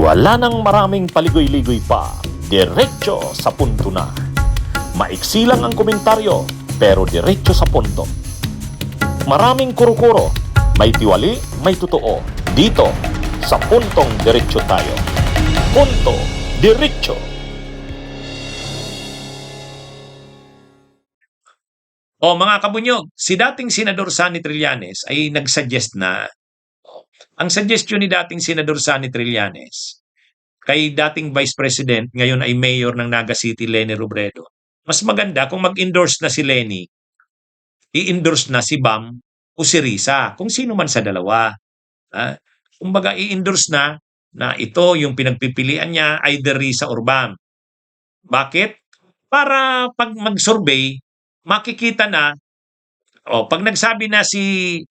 Wala nang maraming paligoy-ligoy pa, diretso sa punto na. Maiksi lang ang komentaryo, pero diretso sa punto. Maraming kuro-kuro, may tiwali, may totoo. Dito, sa puntong diretso tayo. Punto, diretso. O mga kabunyog, si dating Senador Sani Trillanes ay nagsuggest na ang suggestion ni dating Senador Sani Trillanes kay dating Vice President, ngayon ay Mayor ng Naga City, Leni Robredo. Mas maganda kung mag-endorse na si Leni, i-endorse na si Bam o si Risa, kung sino man sa dalawa. Kumbaga i-endorse na ito yung pinagpipilian niya, either Risa or Bam. Bakit? Para pag mag-survey, makikita na pag nagsabi na si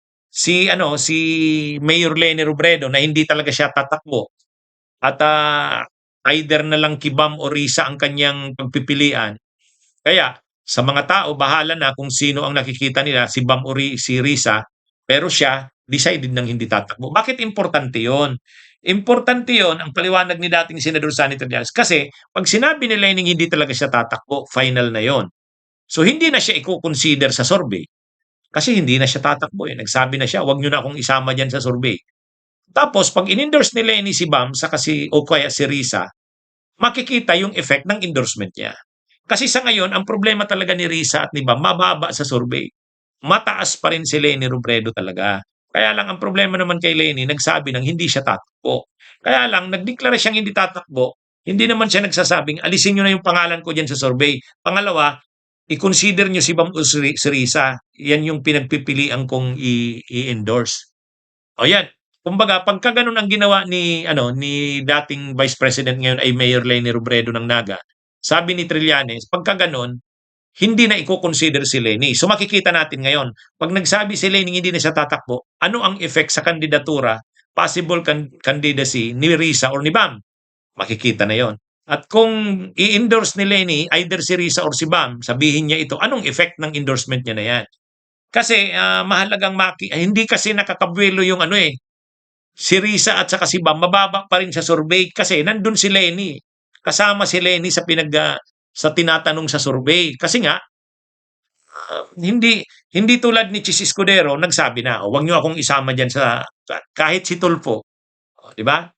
Mayor Leni Robredo na hindi talaga siya tatakbo at either na lang Kibam o Risa ang kanyang pagpipilian. Kaya sa mga tao bahala na kung sino ang nakikita nila, si Bam o si Risa, pero siya decided nang hindi tatakbo. Bakit importante 'yon? Importante 'yon ang paliwanag ni dating Senador Sani Trillanes kasi pag sinabi ni Leni hindi talaga siya tatakbo, final na 'yon. So hindi na siya i-consider sa survey. Kasi hindi na siya tatakbo eh. Nagsabi na siya, wag niyo na akong isama diyan sa survey. Tapos pag in-endorse ni Leni si Bam o kaya si Risa, makikita yung effect ng endorsement niya. Kasi sa ngayon, ang problema talaga ni Risa at ni Bam, mababa sa survey. Mataas pa rin si Leni Robredo talaga. Kaya lang ang problema naman kay Leni, nagsabi ng hindi siya tatakbo. Kaya lang, nagdeklara siyang hindi tatakbo, hindi naman siya nagsasabing, alisin niyo na yung pangalan ko diyan sa survey. Pangalawa, i-consider nyo si Bam o si Risa. Yan yung pinagpipilian kong i-endorse. O yan. Kumbaga, pagka ganun ang ginawa ni dating Vice President ngayon ay Mayor Leni Robredo ng Naga, sabi ni Trillanes, pagka ganun, hindi na i-consider si Leni. So makikita natin ngayon, pag nagsabi si Leni hindi na siya tatakbo, ano ang effect sa kandidatura, possible candidacy ni Risa or ni Bam? Makikita na yon. At kung i-endorse ni Leni, either si Risa or si Bam, sabihin niya ito, anong effect ng endorsement niya na yan? Kasi mahalagang hindi kasi nakakabuelo yung si Risa at saka si Bam, mababa pa rin sa survey kasi nandun si Leni. Kasama si Leni sa tinatanong sa survey. Kasi nga, hindi tulad ni Chis Escudero, nagsabi na, wag niyo akong isama diyan kahit si Tulfo. Di ba?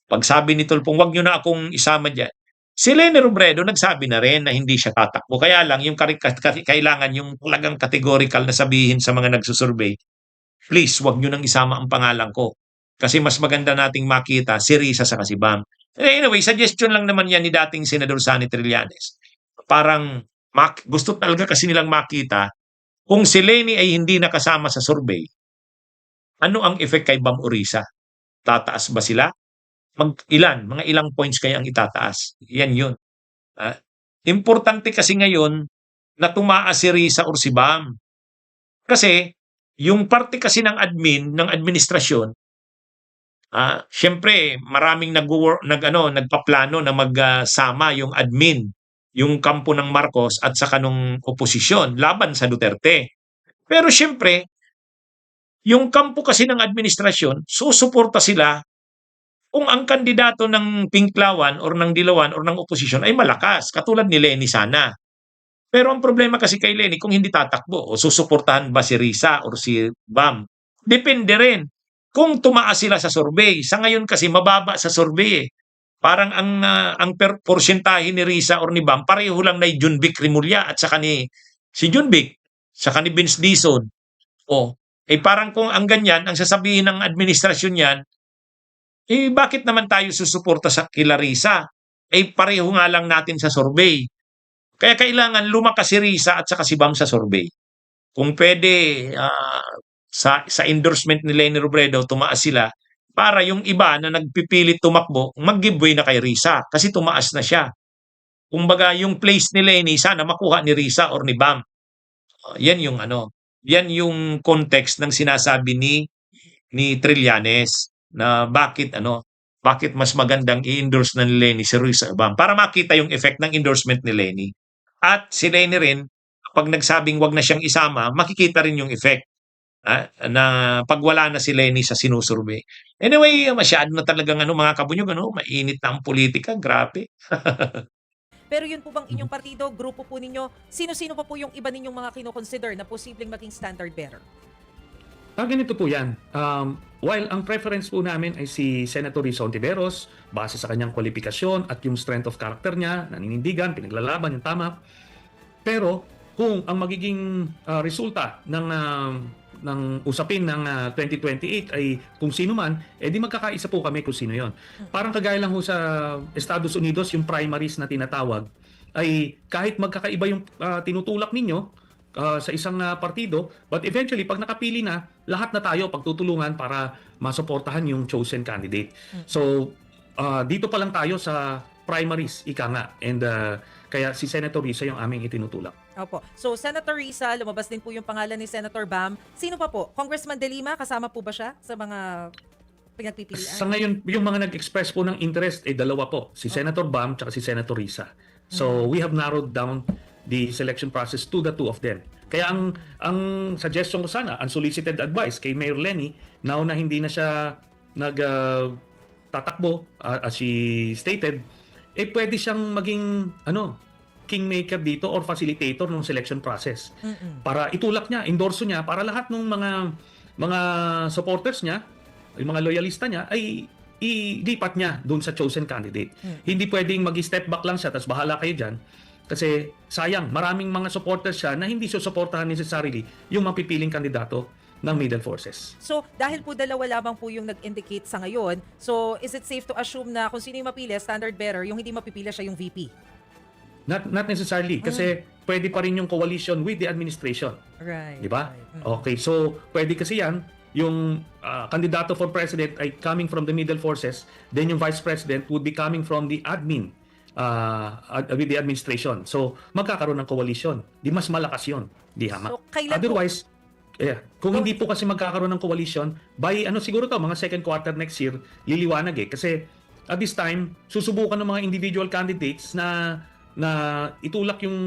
Pag sabi ni Tulfo, wag niyo na akong isama diyan. Si Leni Robredo nagsabi na rin na hindi siya tatakbo. Kaya lang, yung kailangan yung talagang categorical na sabihin sa mga nagsusurvey, please, wag niyo nang isama ang pangalan ko. Kasi mas maganda nating makita si Risa sa si Bam. Anyway, suggestion lang naman yan ni dating Senador Sani Trillanes. Parang gusto talaga kasi nilang makita kung si Leni ay hindi nakasama sa survey, ano ang effect kay Bam o Risa? Tataas ba sila? Mga ilang points kaya ang itataas? Yan yun. Importante kasi ngayon na tumaas si Risa or si Bam. Kasi yung parte kasi ng administrasyon, syempre maraming nagpaplano na magsama yung admin, yung kampo ng Marcos at saka nung oposisyon laban sa Duterte. Pero syempre, yung kampo kasi ng administrasyon, susuporta sila kung ang kandidato ng Pinklawan or ng Dilawan or ng oposisyon ay malakas, katulad ni Leni sana. Pero ang problema kasi kay Leni, kung hindi tatakbo, o susuportahan ba si Risa or si Bam? Depende rin. Kung tumaas sila sa survey, sa ngayon kasi mababa sa survey eh. Parang ang porsentahe ni Risa or ni Bam, pareho lang na Junvic Rimulya at saka si Junvic, saka ni Vince Dizon. Parang kung ang ganyan, ang sasabihin ng administrasyon yan, bakit naman tayo susuporta sa kila Risa? Pareho nga lang natin sa survey. Kaya kailangan lumakas si Risa at saka si Bam sa survey. Kung pwede, sa endorsement ni Leni Robredo, tumaas sila para yung iba na nagpipilit tumakbo, mag-giveaway na kay Risa kasi tumaas na siya. Kumbaga, yung place ni Leni, sana makuha ni Risa or ni Bam. Yan yung context ng sinasabi ni Trillanes na bakit mas magandang i-endorse na ni Leni si Risa Bam para makita yung effect ng endorsement ni Leni. At si Leni rin, pag nagsabing wag na siyang isama, makikita rin yung effect. na pag wala na si Leni sa sinusurvey. Anyway, masyado na talagang mga kabunyog, mainit na ang politika, grabe. Pero yun po bang inyong partido, grupo po ninyo, sino-sino pa po yung iba ninyong mga kino-consider na posibleng maging standard bearer? Ganito po yan. While ang preference po namin ay si Senator Risa Hontiveros, base sa kanyang kwalifikasyon at yung strength of character niya, naninindigan, pinaglalaban, yung tama. Pero kung ang magiging resulta ng usapin ng 2028 ay kung sino man, di magkakaisa po kami kung sino yon. Parang kagaya lang ho sa Estados Unidos, yung primaries na tinatawag, ay kahit magkakaiba yung tinutulak ninyo sa isang partido, but eventually pag nakapili na, lahat na tayo pagtutulungan para masuportahan yung chosen candidate. So dito pa lang tayo sa primaries, ika nga. And kaya si Senator Risa yung aming itinutulak. Opo. So, Senator Risa, lumabas din po yung pangalan ni Senator Bam. Sino pa po? Congressman De Lima, kasama po ba siya sa mga pinagpipilian? Sa ngayon, yung mga nag-express po ng interest, dalawa po. Si Senator Bam at si Senator Risa. So, we have narrowed down the selection process to the two of them. Kaya ang suggestion ko sana, unsolicited advice kay Mayor Leni, now na hindi na siya tatakbo, as she stated, pwede siyang maging kingmaker dito or facilitator ng selection process. Para itulak niya, endorso niya, para lahat ng mga supporters niya, yung mga loyalista niya, ay ilipat niya doon sa chosen candidate. Hindi pwedeng mag-step back lang siya, tapos bahala kayo dyan. Kasi sayang, maraming mga supporters siya na hindi susuportahan necessarily yung mapipiling kandidato ng Middle Forces. So, dahil po dalawa lamang po yung nag-indicate sa ngayon, so is it safe to assume na kung sino yung mapili, standard bearer, yung hindi mapipili siya yung VP? Not necessarily, kasi pwede pa rin yung coalition with the administration. Right. Di ba? Right. Okay, so pwede kasi yan, yung kandidato for president ay coming from the Middle Forces, then yung vice president would be coming from the admin, with the administration. So, magkakaroon ng coalition. Di mas malakas yun. Di hama. So, kailan Otherwise, kung hindi po kasi magkakaroon ng coalition, by siguro to, mga second quarter next year, liliwanag Kasi at this time, susubukan ng mga individual candidates na itulak yung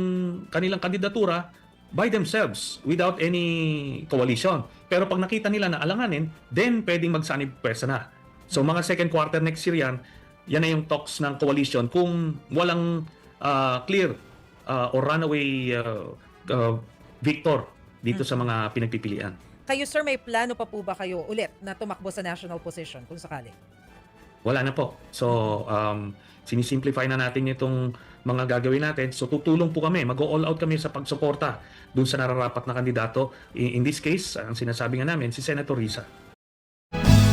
kanilang kandidatura by themselves without any coalition. Pero pag nakita nila na alanganin, then pwedeng magsanib pwersa na. So mga second quarter next year yan na yung talks ng coalition kung walang clear or runaway victor dito sa mga pinagpipilian. Kayo sir, may plano pa po ba kayo ulit na tumakbo sa national position kung sakali? Wala na po. So, sinisimplify na natin itong mga gagawin natin. So, tutulong po kami. Mag-all out kami sa pagsuporta dun sa nararapat na kandidato. In this case, ang sinasabi nga namin, si Senator Risa.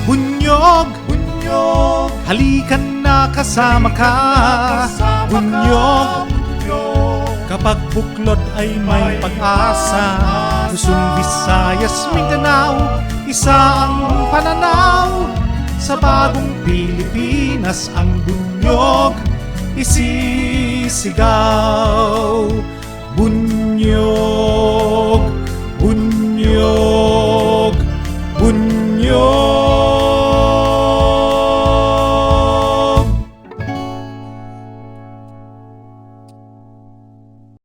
Bunyog, bunyog, halikan na kasama ka. Bunyog, kapag buklod ay may pag-asa. Luzon, Visayas, Mindanao, isa ang pananaw. Sa bagong Pilipinas ang bunyog isisigaw. Bunyog,